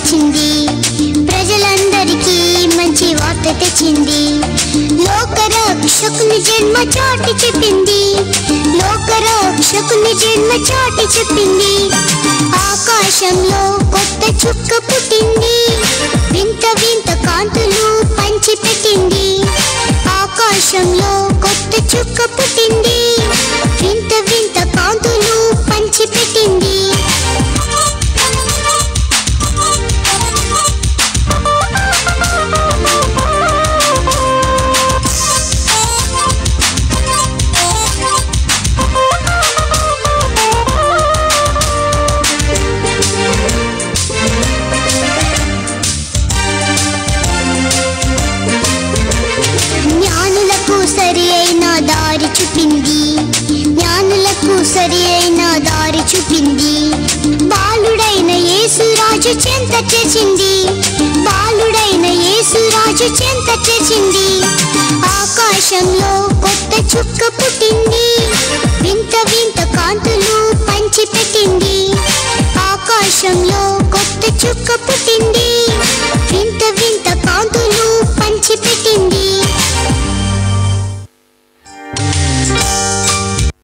తెచ్చింది, ప్రజలందరికీ మంచి వార్త తెచ్చింది. లోకరక్షకుని జన్మ చాటి చెప్పింది, లోకరక్షకుని జన్మ చాటి చెప్పింది. ఆకాశంలో కొత్త చుక్క పుట్టింది, వింత వింత కాంతులు పంచిపెట్టింది. ఆకాశంలో కొత్త చుక్క పుట్టింది, వింత వింత కాంతులు పంచిపెట్టింది. జ్ఞానులకు సరి అయిన దారి చూపింది, జ్ఞానులకు సరి అయిన దారి చూపింది. బాలుడైన యేసురాజు చెంత చేసింది, బాలుడైన యేసురాజు చెంత చేసింది. ఆకాశంలో కొత్త చుక్క పుట్టింది, వింత వింత కాంతులు పంచిపెట్టింది. ఆకాశంలో కొత్త చుక్క పుట్టింది,